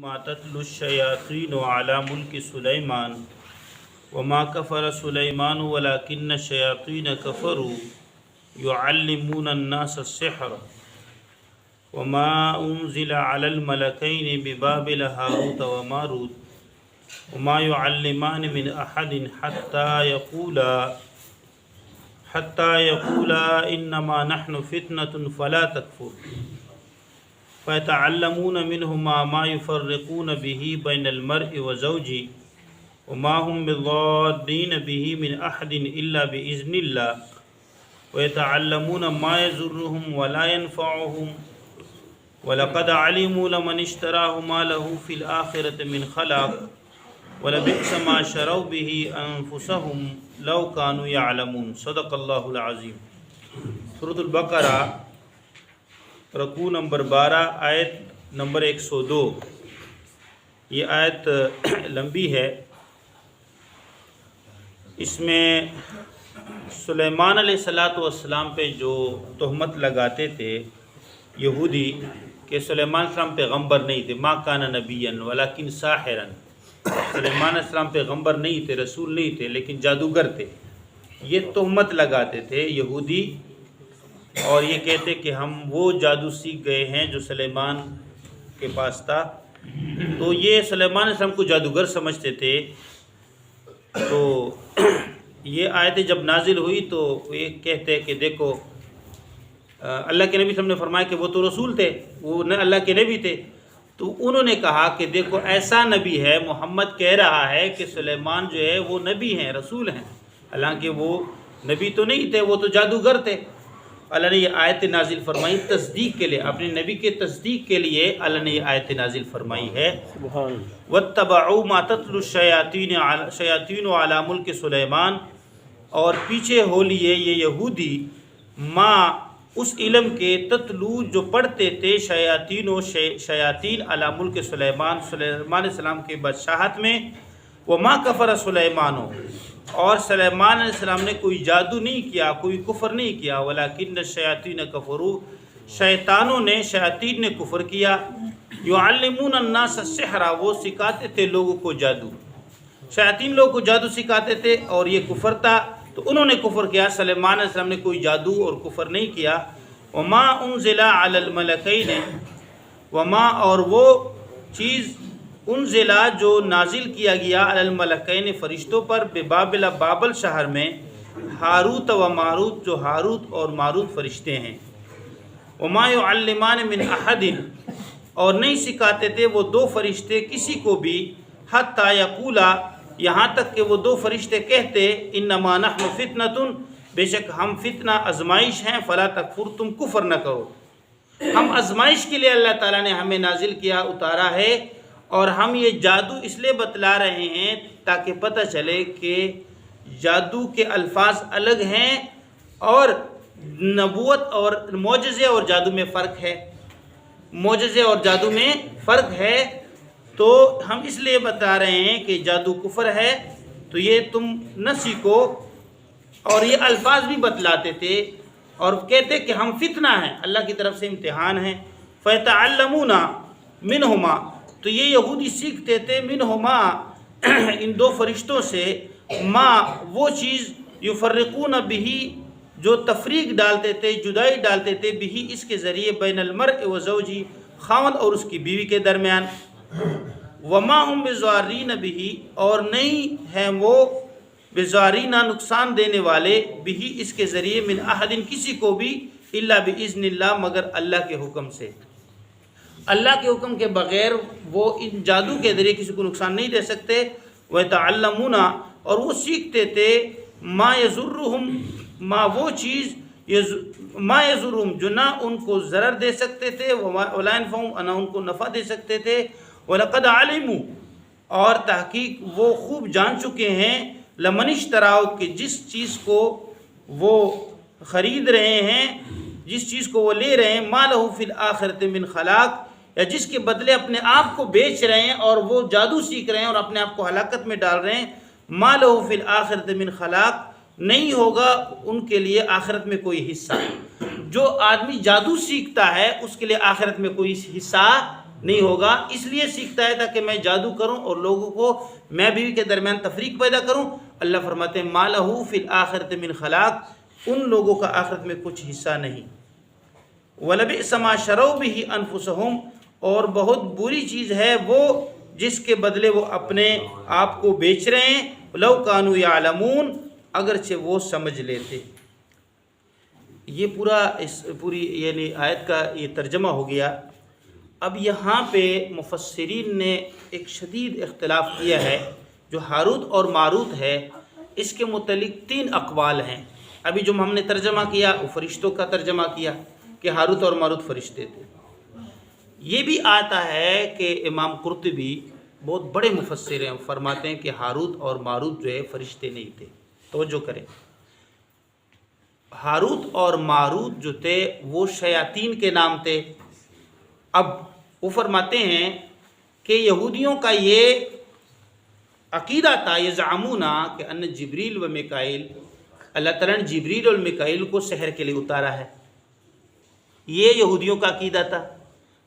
ما تتلو الشياطين على ملك سليمان وما كفر سليمان ولكن الشياطين كفروا يعلمون الناس السحر وما أنزل على الملكين ببابل هاروت وماروت وما يعلمان من أحد حتى يقولا إنما نحن فتنة فلا تكفر فيتعلمون منهما ما يفرقون به بين المرء وزوجه وما هم بضارين به من أحد إلا بإذن الله ويتعلمون ما يضرهم ولا ينفعهم ولقد علموا لمن اشتراه ما له في الآخرة من خلاق ولبئس ما شروا به أنفسهم لو كانوا يعلمون صدق اللہ العظیم۔ سورۃ البقرہ رکوع نمبر 12 آیت نمبر 102۔ یہ آیت لمبی ہے۔ اس میں سلیمان علیہ السلام پہ جو تہمت لگاتے تھے یہودی کہ سلیمان علیہ السلام پیغمبر نہیں تھے، ما کان نبیا ولکن ساحرا، سلیمان علیہ السلام پیغمبر نہیں تھے، رسول نہیں تھے، لیکن جادوگر تھے، یہ تہمت لگاتے تھے یہودی، اور یہ کہتے کہ ہم وہ جادو سیکھ گئے ہیں جو سلیمان کے پاس تھا۔ تو یہ سلیمان علیہ السلام کو جادوگر سمجھتے تھے۔ تو یہ آیتیں جب نازل ہوئی تو یہ کہتے کہ دیکھو اللہ کے نبی صلی اللہ علیہ وسلم نے فرمایا کہ وہ تو رسول تھے، وہ اللہ کے نبی تھے۔ تو انہوں نے کہا کہ دیکھو ایسا نبی ہے، محمد کہہ رہا ہے کہ سلیمان جو ہے وہ نبی ہیں، رسول ہیں، حالانکہ وہ نبی تو نہیں تھے، وہ تو جادوگر تھے۔ اللہ نے یہ آیت نازل فرمائی تصدیق کے لیے، اپنے نبی کے تصدیق کے لیے اللہ نے یہ آیت نازل فرمائی ہے۔ وَاتَّبَعُوا مَا تَتْلُو الشَّيَاطِينُ عَلَى مُلْكِ سلیمان، اور پیچھے ہو لیے یہ یہودی ماں اس علم کے تتلو جو پڑھتے تھے شیاطین علی ملک سلیمان، سلیمان علیہ السلام کے بادشاہت میں۔ وما کفر سلیمان، اور سلیمان علیہ السلام نے کوئی جادو نہیں کیا، کوئی کفر نہیں کیا، ولیکن الشیاطین کفروا، شیاطین نے کفر کیا۔ یعلمون الناس السحر، وہ سکھاتے تھے لوگوں کو جادو، شیاطین لوگوں کو جادو سکھاتے تھے، اور یہ کفر تھا، تو انہوں نے کفر کیا۔ سلیمان علیہ السلام نے کوئی جادو اور کفر نہیں کیا۔ وما انزل علی الملکین، وما اور وہ چیز انزل جو نازل کیا گیا علی الملکین فرشتوں پر، ببابل بابل شہر میں، ہاروت و ماروت جو ہاروت اور ماروت فرشتے ہیں۔ وما یعلمان من احد، اور نہیں سکھاتے تھے وہ دو فرشتے کسی کو بھی، حتی یقولا، یہاں تک کہ وہ دو فرشتے کہتے، انما نحن فتنۃ، بے شک ہم فتنہ آزمائش ہیں، فلا تکفر، تم کفر نہ کرو۔ ہم آزمائش کے لیے اللہ تعالیٰ نے ہمیں نازل کیا، اتارا ہے، اور ہم یہ جادو اس لیے بتلا رہے ہیں تاکہ پتہ چلے کہ جادو کے الفاظ الگ ہیں، اور نبوت اور معجزے اور جادو میں فرق ہے، معجزے اور جادو میں فرق ہے۔ تو ہم اس لیے بتا رہے ہیں کہ جادو کفر ہے، تو یہ تم نہ سیکھو۔ اور یہ الفاظ بھی بتلاتے تھے اور کہتے کہ ہم فتنہ ہیں، اللہ کی طرف سے امتحان ہیں۔ فَيَتَعَلَّمُونَ مِنْهُمَا، تو یہ یہودی سیکھتے تھے، منہما ان دو فرشتوں سے، ما وہ چیز، یفرقون بہی جو تفریق ڈالتے تھے، جدائی ڈالتے تھے، بہی اس کے ذریعے، بین المرء و زوجی، خاوند اور اس کی بیوی کے درمیان۔ وما ہم بضارین بہی، اور نہیں ہیں وہ بضارین نقصان دینے والے، بہی اس کے ذریعے، من احد کسی کو بھی، الا باذن اللہ مگر اللہ کے حکم سے۔ اللہ کے حکم کے بغیر وہ ان جادو کے ذریعے کسی کو نقصان نہیں دے سکتے۔ وَيَتَعَلَّمُونَ، اور وہ سیکھتے تھے، ما یضرہم، ما وہ چیز، ما یضرہم جو نہ ان کو ضرر دے سکتے تھے، ولا ينفعہم، نہ ان کو نفع دے سکتے تھے۔ وَلَقَدْ عَلِمُوا، اور تحقیق وہ خوب جان چکے ہیں، لمن اشتراؤ، کہ جس چیز کو وہ خرید رہے ہیں، جس چیز کو وہ لے رہے ہیں، ما لہ فی الآخرۃ من خلاق، یا جس کے بدلے اپنے آپ کو بیچ رہے ہیں اور وہ جادو سیکھ رہے ہیں اور اپنے آپ کو ہلاکت میں ڈال رہے ہیں، ما لہ فی الآخرۃ من خلاق، نہیں ہوگا ان کے لیے آخرت میں کوئی حصہ۔ جو آدمی جادو سیکھتا ہے اس کے لیے آخرت میں کوئی حصہ نہیں ہوگا، اس لیے سیکھتا ہے تاکہ میں جادو کروں اور لوگوں کو میں بیوی کے درمیان تفریق پیدا کروں۔ اللہ فرماتے ہیں ما لہ فی الآخرۃ من خلاق، ان لوگوں کا آخرت میں کچھ حصہ نہیں۔ وَلَبِئْسَ مَا شَرَوْا بِهِ أَنفُسَهُمْ، اور بہت بری چیز ہے وہ جس کے بدلے وہ اپنے آپ کو بیچ رہے ہیں، لَوْ كَانُوا يَعْلَمُونَ، اگرچہ وہ سمجھ لیتے۔ یہ پوری یعنی آیت کا یہ ترجمہ ہو گیا۔ اب یہاں پہ مفسرین نے ایک شدید اختلاف کیا ہے۔ جو ہاروت اور ماروت ہے اس کے متعلق 3 اقوال ہیں۔ ابھی جو ہم نے ترجمہ کیا وہ فرشتوں کا ترجمہ کیا کہ ہاروت اور ماروت فرشتے تھے۔ یہ بھی آتا ہے کہ امام قرطبی بہت بڑے مفسر ہیں، فرماتے ہیں کہ ہاروت اور ماروت جو ہے فرشتے نہیں تھے۔ توجہ کریں، ہاروت اور ماروت جو تھے وہ شیاطین کے نام تھے۔ اب وہ فرماتے ہیں کہ یہودیوں کا یہ عقیدہ تھا، یہ زعمونا کہ ان جبریل و میکائیل، اللہ تعالیٰ نے جبریل اور میکائیل کو سحر کے لیے اتارا ہے، یہ یہودیوں کا عقیدہ تھا۔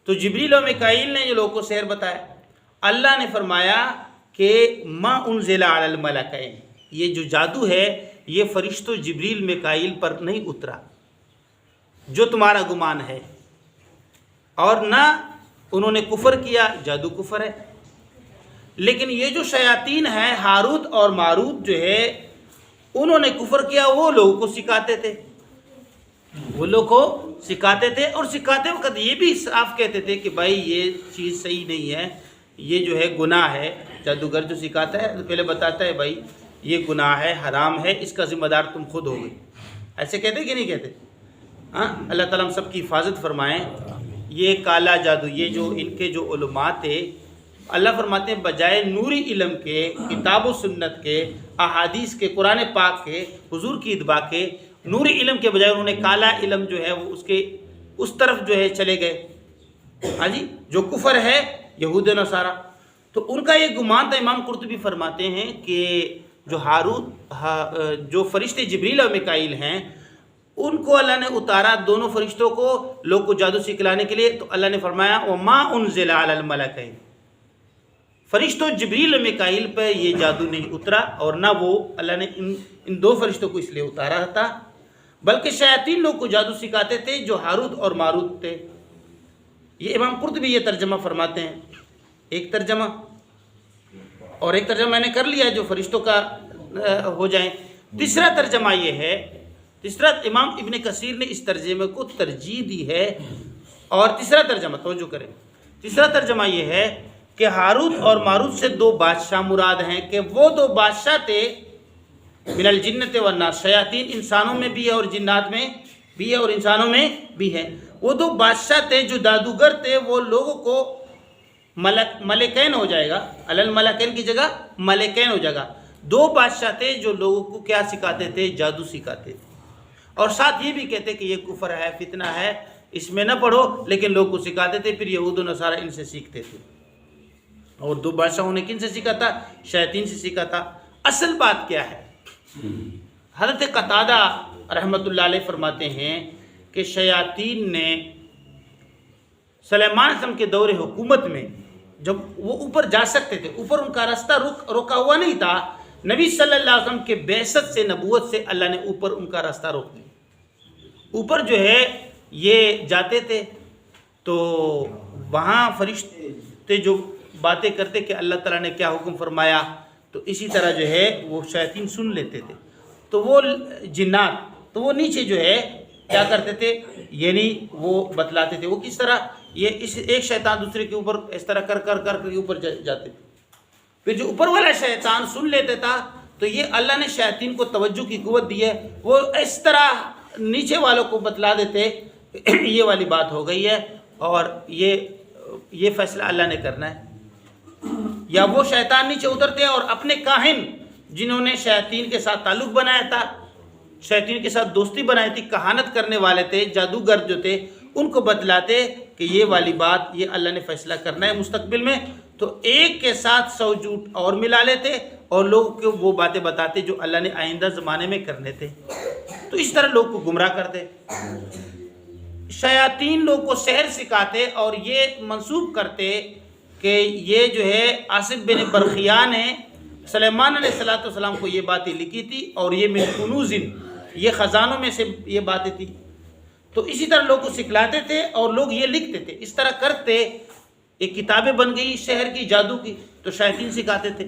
تو جبریل اور میکائیل نے جو لوگوں کو سحر بتایا، اللہ نے فرمایا کہ ما انزل علی الملکین، یہ جو جادو ہے یہ فرشتوں جبریل میکائیل پر نہیں اترا جو تمہارا گمان ہے، اور نہ انہوں نے کفر کیا، جادو کفر ہے۔ لیکن یہ جو شیاطین ہیں ہاروت اور ماروت جو ہے انہوں نے کفر کیا، وہ لوگوں کو سکھاتے تھے، وہ لوگوں کو سکھاتے تھے، اور سکھاتے وقت یہ بھی صاف کہتے تھے کہ بھائی یہ چیز صحیح نہیں ہے، یہ جو ہے گناہ ہے۔ جادوگر جو سکھاتا ہے تو پہلے بتاتا ہے بھائی یہ گناہ ہے، حرام ہے، اس کا ذمہ دار تم خود ہو گئے، ایسے کہتے کہ نہیں کہتے؟ ہاں، اللہ تعالیٰ ہم سب کی حفاظت فرمائیں۔ یہ کالا جادو، یہ جو ان کے جو علماء تھے، اللہ فرماتے ہیں بجائے نوری علم کے، کتاب و سنت کے، احادیث کے، قرآن پاک کے، حضور کی اتباع کے، نوری علم کے بجائے انہوں نے کالا علم جو ہے وہ اس طرف جو ہے چلے گئے، ہاں جی، جو کفر ہے یہود و نصارہ۔ تو ان کا یہ گمان تھا۔ امام قرطبی فرماتے ہیں کہ جو جو فرشتے جبریل اور میکائیل ہیں ان کو اللہ نے اتارا، دونوں فرشتوں کو لوگ کو جادو سکھلانے کے لیے، تو اللہ نے فرمایا وما انزل علی الملکین، فرشتوں جبریل اور میکائیل پہ یہ جادو نہیں اترا، اور نہ وہ اللہ نے ان 2 فرشتوں کو اس لیے اتارا تھا، بلکہ شیاطین لوگ کو جادو سکھاتے تھے جو ہاروت اور ماروت تھے۔ یہ امام قرطبی یہ ترجمہ فرماتے ہیں، ایک ترجمہ، اور ایک ترجمہ میں نے کر لیا جو فرشتوں کا ہو جائیں۔ تیسرا ترجمہ یہ ہے، تیسرا امام ابن کثیر نے اس ترجمے کو ترجیح دی ہے، اور تیسرا ترجمہ توجہ کریں، تیسرا ترجمہ یہ ہے کہ ہاروت اور ماروت سے 2 بادشاہ مراد ہیں، کہ وہ 2 بادشاہ تھے من الجنت والناس، شیاطین انسانوں میں بھی ہے اور جنات میں بھی ہے اور انسانوں میں بھی ہے۔ وہ 2 بادشاہ تھے جو جادوگر تھے، وہ لوگوں کو ملکین ہو جائے گا، علل ملکین کی جگہ ملکین ہو جائے گا۔ 2 بادشاہ تھے جو لوگوں کو کیا سکھاتے تھے؟ جادو سکھاتے تھے، اور ساتھ یہ بھی کہتے کہ یہ کفر ہے، فتنہ ہے، اس میں نہ پڑھو، لیکن لوگ کو سکھاتے تھے، پھر یہود و نصارہ ان سے سیکھتے تھے۔ اور 2 بادشاہوں نے کن سے سیکھا تھا؟ شیاطین سے سیکھا تھا۔ اصل بات کیا ہے؟ حضرت قتادہ رحمۃ اللہ علیہ فرماتے ہیں کہ شیاطین نے سلیمان علیہ السلام کے دور حکومت میں جب وہ اوپر جا سکتے تھے، اوپر ان کا راستہ روکا ہوا نہیں تھا، نبی صلی اللہ علیہ وسلم کے بعثت سے، نبوت سے اللہ نے اوپر ان کا راستہ روک دیا۔ اوپر جو ہے یہ جاتے تھے تو وہاں فرشتے جو باتیں کرتے کہ اللہ تعالیٰ نے کیا حکم فرمایا، تو اسی طرح جو ہے وہ شیاطین سن لیتے تھے، تو وہ جنات تو وہ نیچے جو ہے کیا کرتے تھے، یعنی وہ بتلاتے تھے وہ کس طرح، یہ اس ایک شیطان دوسرے کے اوپر اس طرح کر کے اوپر جاتے تھے۔ پھر جو اوپر والا شیطان سن لیتا تھا تو یہ اللہ نے شیاطین کو توجہ کی قوت دی ہے، وہ اس طرح نیچے والوں کو بتلا دیتے یہ والی بات ہو گئی ہے اور یہ فیصلہ اللہ نے کرنا ہے۔ یا وہ شیطان نیچے اترتے اور اپنے کاہن جنہوں نے شیاطین کے ساتھ تعلق بنایا تھا، شیاطین کے ساتھ دوستی بنائی تھی، کہانت کرنے والے تھے، جادوگر جو تھے، ان کو بتلاتے کہ یہ والی بات یہ اللہ نے فیصلہ کرنا ہے مستقبل میں، تو ایک کے ساتھ 100 جھوٹ اور ملا لیتے اور لوگوں کو وہ باتیں بتاتے جو اللہ نے آئندہ زمانے میں کرنے تھے، تو اس طرح لوگ کو گمراہ کرتے۔ شیاطین لوگ کو سحر سکھاتے اور یہ منسوب کرتے کہ یہ جو ہے آصف بن برخیاء نے سلیمان علیہ السلام کو یہ باتیں لکھی تھی اور یہ من کنوز، یہ خزانوں میں سے یہ باتیں تھی. تو اسی طرح لوگ کو سکھلاتے تھے اور لوگ یہ لکھتے تھے. اس طرح کرتے ایک کتابیں بن گئی شہر کی جادو کی، تو شیاطین سکھاتے تھے.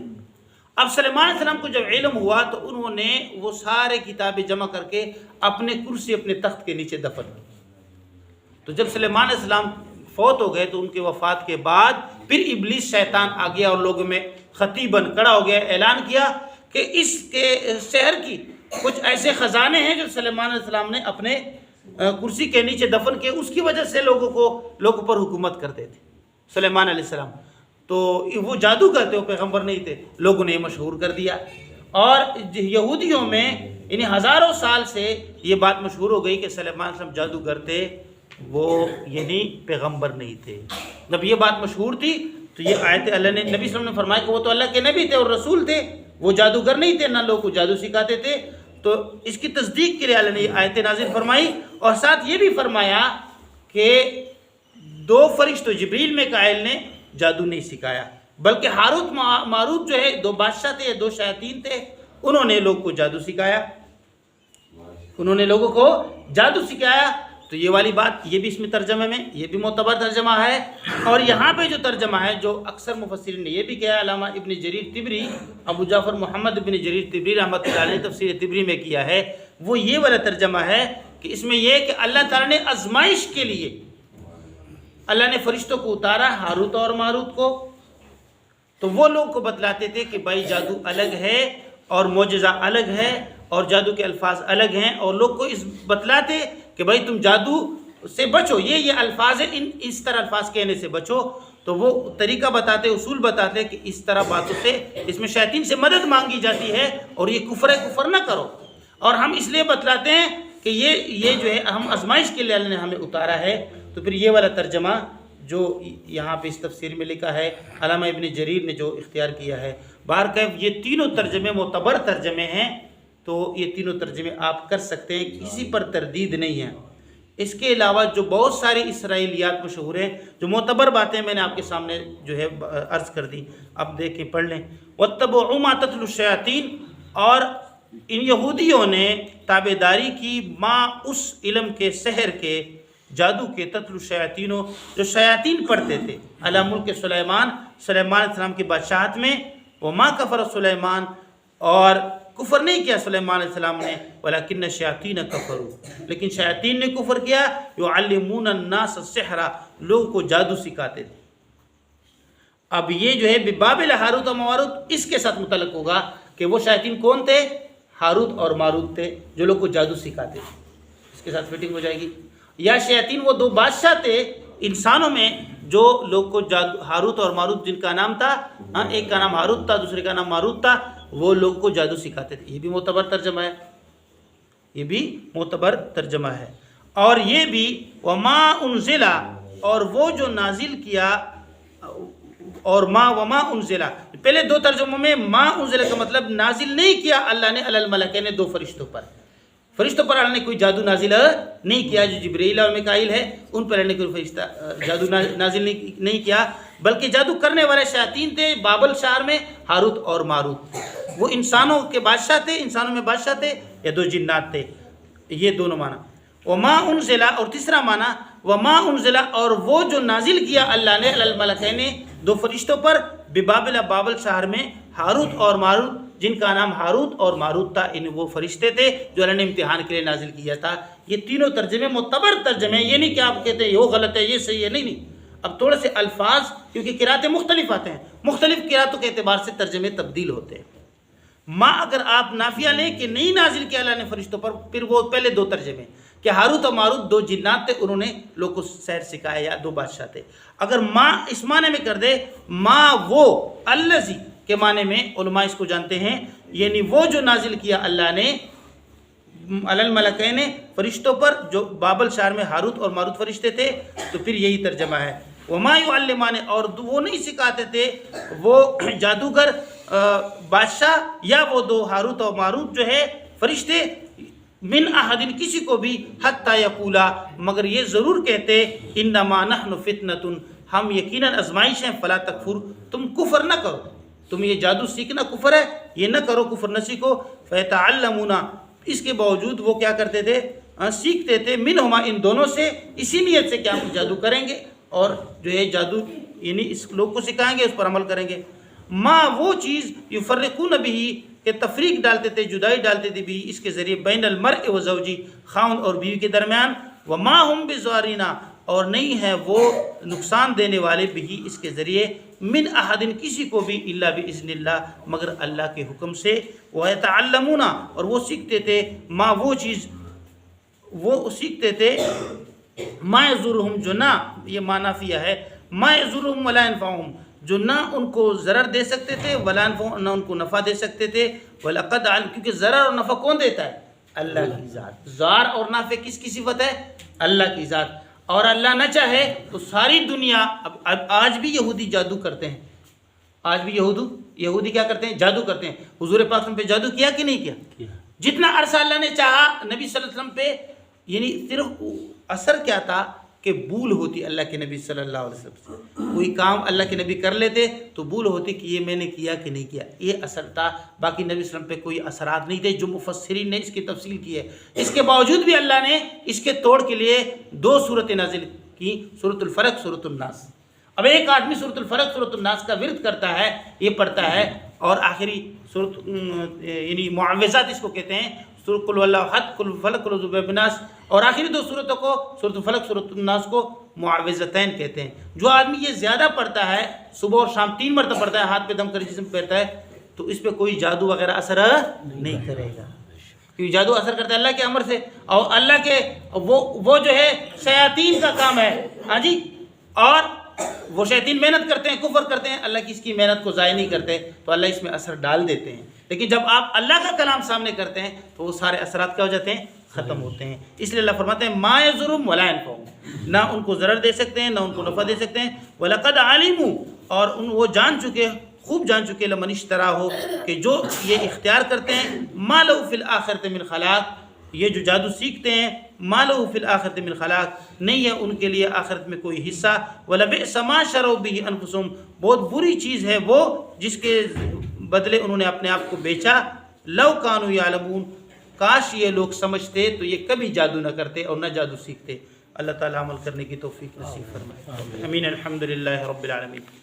اب سلیمان علیہ السلام کو جب علم ہوا تو انہوں نے وہ سارے کتابیں جمع کر کے اپنے کرسی اپنے تخت کے نیچے دفن کی. تو جب سلیمان علیہ السلام فوت ہو گئے تو ان کے وفات کے بعد پھر ابلیس شیطان آ گیا اور لوگوں میں خطیب بن کھڑا ہو گیا، اعلان کیا کہ اس کے شہر کی کچھ ایسے خزانے ہیں جو سلیمان علیہ السلام نے اپنے کرسی کے نیچے دفن کیے، اس کی وجہ سے لوگوں پر حکومت کرتے تھے سلیمان علیہ السلام. تو وہ جادو کرتے، وہ پیغمبر نہیں تھے. لوگوں نے یہ مشہور کر دیا اور یہودیوں میں یعنی ہزاروں سال سے یہ بات مشہور ہو گئی کہ سلیمان علیہ السلام جادوگر تھے، وہ یعنی پیغمبر نہیں تھے. جب یہ بات مشہور تھی تو یہ آیت اللہ نے نبی صلی اللہ علیہ وسلم نے فرمایا کہ وہ تو اللہ کے نبی تھے اور رسول تھے، وہ جادوگر نہیں تھے، نہ لوگوں کو جادو سکھاتے تھے. تو اس کی تصدیق کے لیے اللہ نے یہ آیت نازل فرمائی اور ساتھ یہ بھی فرمایا کہ 2 فرشتوں جبریل میکائیل نے جادو نہیں سکھایا، بلکہ ہاروت ماروت جو ہے 2 بادشاہ تھے، 2 شیاطین تھے، انہوں نے لوگوں کو جادو سکھایا، انہوں نے لوگوں کو جادو سکھایا. تو یہ والی بات یہ بھی اس میں ترجمے میں یہ بھی معتبر ترجمہ ہے. اور یہاں پہ جو ترجمہ ہے جو اکثر مفسرین نے یہ بھی کیا، علامہ ابن جریر طبری، ابو جعفر محمد ابن جریر طبری رحمۃ اللہ علیہ تفسیر طبری میں کیا ہے، وہ یہ والا ترجمہ ہے کہ اس میں یہ کہ اللہ تعالیٰ نے آزمائش کے لیے اللہ نے فرشتوں کو اتارا ہاروت اور ماروت کو. تو وہ لوگ کو بتلاتے تھے کہ بھائی جادو الگ ہے اور معجزہ الگ ہے اور جادو کے الفاظ الگ ہیں، اور لوگ کو اس بتلاتے کہ بھائی تم جادو سے بچو، یہ الفاظ ہیں، اس طرح الفاظ کہنے سے بچو. تو وہ طریقہ بتاتے، اصول بتاتے کہ اس طرح باتوں سے اس میں شیاطین سے مدد مانگی جاتی ہے اور یہ کفر نہ کرو. اور ہم اس لیے بتلاتے ہیں کہ یہ جو ہے ہم آزمائش کے لیے اللہ نے ہمیں اتارا ہے. تو پھر یہ والا ترجمہ جو یہاں پہ اس تفسیر میں لکھا ہے علامہ ابن جریر نے جو اختیار کیا ہے. بہرکیف یہ تینوں ترجمے معتبر ترجمے ہیں، تو یہ تینوں ترجمے آپ کر سکتے ہیں، کسی پر تردید نہیں ہے. اس کے علاوہ جو بہت ساری اسرائیلیات مشہور ہیں، جو معتبر باتیں میں نے آپ کے سامنے جو ہے عرض کر دی، اب دیکھیں پڑھ لیں. وَاتَّبَعُوا مَا تَتْلُو الشَّيَاطِينُ، اور ان یہودیوں نے تابعداری کی ما اس علم کے سحر کے جادو کے تتلو الشیاطین جو شیاطین پڑھتے تھے علی ملک سلیمان علیہ السلام کی بادشاہت میں. وما کفر سلیمان، اور کفر نہیں کیا سلیمان علیہ السلام نے، ولیکن الشیاطین کفروا، لیکن شیاطین نے کفر کیا. یعلمون الناس السحر، لوگوں کو جادو سکھاتے تھے. اب یہ جو ہے ببابل ہاروت و ماروت اس کے ساتھ متعلق ہوگا کہ وہ شیاطین کون تھے؟ ہاروت اور ماروت تھے جو لوگ کو جادو سکھاتے تھے. اس کے ساتھ فٹنگ ہو جائے گی. یا شیاطین وہ 2 بادشاہ تھے انسانوں میں جو لوگ کو جادو، ہاروت اور ماروت جن کا نام تھا، ایک کا نام ہاروت تھا دوسرے کا نام ماروت تھا، وہ لوگوں کو جادو سکھاتے تھے. یہ بھی معتبر ترجمہ ہے، یہ بھی معتبر ترجمہ ہے. اور یہ بھی وما انزلا، اور وہ جو نازل کیا، اور ما وما انزلا، پہلے 2 ترجموں میں ما انزلا کا مطلب نازل نہیں کیا اللہ نے علی الملکین 2 فرشتوں پر. فرشتوں پر اللہ نے کوئی جادو نازل نہیں کیا، جو جبرائیل اور میکائیل ہے ان پر اللہ نے کوئی فرشتہ جادو نازل نہیں کیا، بلکہ جادو کرنے والے شیاطین تھے بابل شہر میں ہاروت اور ماروت. وہ انسانوں کے بادشاہ تھے، انسانوں میں بادشاہ تھے، یا 2 جنات تھے. یہ دونوں معنی. وما انزلا، اور تیسرا معنی وما انزلا، اور وہ جو نازل کیا اللہ نے علی الملکین 2 فرشتوں پر ببابل، بابل شہر میں، ہاروت اور ماروت جن کا نام ہاروت اور ماروت تھا. ان وہ فرشتے تھے جو اللہ نے امتحان کے لیے نازل کیا تھا. یہ تینوں ترجمے معتبر ترجمے، یہ نہیں کہ آپ کہتے ہیں یہ غلط ہے یہ صحیح ہے، نہیں. اب تھوڑے سے الفاظ کیونکہ قراتیں مختلف آتے ہیں، مختلف قراتوں کے اعتبار سے ترجمے تبدیل ہوتے ہیں. اگر آپ نافیہ لیں کہ نہیں نازل کیا اللہ نے فرشتوں پر، پھر وہ پہلے 2 ترجمے کہ ہاروت اور ماروت 2 جنات تھے، انہوں نے لوگ کو سحر سکھایا، یا 2 بادشاہ تھے. اگر اس معنی میں کر دے وہ الذی کے معنی میں علماء اس کو جانتے ہیں، یعنی وہ جو نازل کیا اللہ نے علی الملکین فرشتوں پر جو بابل شہر میں ہاروت اور ماروت فرشتے تھے. تو پھر یہی ترجمہ ہے. وما یعلمان، اور وہ نہیں سکھاتے تھے وہ جادوگر بادشاہ یا وہ 2 ہاروت اور ماروت جو ہے فرشتے من احد کسی کو بھی حتی یقولا مگر یہ ضرور کہتے انما نحن فتنۃ ہم یقیناً آزمائش ہیں فلا تکفر تم کفر نہ کرو، تم یہ جادو سیکھنا کفر ہے یہ نہ کرو، کفر نہ سیکھو۔ فیتعلمون اس کے باوجود وہ کیا کرتے تھے سیکھتے تھے منہما ان دونوں سے، اسی نیت سے کہ ہم جادو کریں گے اور جو ہے جادو یعنی اس لوگ کو سکھائیں گے اس پر عمل کریں گے۔ ما وہ چیز یفرقون بھی کہ تفریق ڈالتے تھے جدائی ڈالتے تھے بھی اس کے ذریعے بین المرء و زوجی خاوند اور بیوی کے درمیان، وما ہم بضارین اور نہیں ہے وہ نقصان دینے والے بھی اس کے ذریعے من احد کسی کو بھی الا باذن اللہ مگر اللہ کے حکم سے۔ ویتعلمون اور وہ سیکھتے تھے ما وہ چیز وہ سیکھتے تھے ما یضرہم جو نہ یہ معنافیہ ہے ما یضرہم ولا ینفعہم جو نہ ان کو ضرر دے سکتے تھے ولا ینفعہم نہ ان کو نفع دے سکتے تھے۔ وَلَقَدْ عَلِمْ کیونکہ ضرر اور نفع کون دیتا ہے؟ اللہ کی ذات۔ ضار اور نافع کس کی صفت ہے؟ اللہ کی ذات۔ اور اللہ نہ چاہے تو ساری دنیا اب آج بھی یہودی جادو کرتے ہیں، آج بھی یہودی کیا کرتے ہیں جادو کرتے ہیں۔ حضور پاک صلی اللہ علیہ وسلم پہ جادو کیا کہ نہیں کیا؟ جتنا عرصہ اللہ نے چاہا نبی صلی اللہ علیہ وسلم پہ یعنی صرف اثر کیا تھا کہ بھول ہوتی اللہ کے نبی صلی اللہ علیہ وسلم سے، کوئی کام اللہ کے نبی کر لیتے تو بھول ہوتی کہ یہ میں نے کیا کہ نہیں کیا، یہ اثر تھا، باقی نبی صلی اللہ علیہ وسلم پہ کوئی اثرات نہیں تھے جو مفسرین نے اس کی تفصیل کی ہے۔ اس کے باوجود بھی اللہ نے اس کے توڑ کے لیے 2 صورتیں نازل کی، سورۃ الفلق سورۃ الناس۔ اب ایک آدمی سورۃ الفلق سورۃ الناس کا ورد کرتا ہے یہ پڑھتا ہے اور آخری سورۃ یعنی معوذات اس کو کہتے ہیں، سورۃ قل واللہ احد قل فلق قل اعوذ برب الناس، اور آخری 2 صورتوں کو سورۃ الفلق سورۃ الناس کو معوذتین کہتے ہیں۔ جو آدمی یہ زیادہ پڑھتا ہے صبح اور شام 3 مرتبہ پڑھتا ہے ہاتھ پہ دم کر جسم پہنتا ہے تو اس پہ کوئی جادو وغیرہ اثر نہیں کرے گا، کیونکہ جادو اثر کرتا ہے اللہ کے امر سے، اور اللہ کے وہ جو ہے شیاطین کا کام ہے، ہاں جی، اور وہ شیاطین محنت کرتے ہیں کفر کرتے ہیں، اللہ کی اس کی محنت کو ضائع نہیں کرتے تو اللہ اس میں اثر ڈال دیتے ہیں، لیکن جب آپ اللہ کا کلام سامنے کرتے ہیں تو وہ سارے اثرات کیا ہو جاتے ہیں ختم ہوتے ہیں۔ اس لیے اللہ فرماتے ہیں ما یضرہم ولا ینفعہم نہ ان کو ضرر دے سکتے ہیں نہ ان کو نفع دے سکتے ہیں۔ وَلَقَدْ عَلِمُوا اور وہ جان چکے خوب جان چکے لمن اشترا ہو کہ جو یہ اختیار کرتے ہیں ما لہ فی الآخرۃ من خلاق یہ جو جادو سیکھتے ہیں ما لہ فی الآخرۃ من خلاق نہیں ہے ان کے لیے آخرت میں کوئی حصہ۔ وَلَبِئْسَ مَا شَرَوْا بِهِ أَنفُسُهُمْ بہت بری چیز ہے وہ جس کے بدلے انہوں نے اپنے آپ کو بیچا۔ لَوْ كَانُوا يَعْلَمُونَ کاش یہ لوگ سمجھتے تو یہ کبھی جادو نہ کرتے اور نہ جادو سیکھتے۔ اللہ تعالی عمل کرنے کی توفیق نصیب فرمائے، امین۔ الحمدللہ رب العالمین۔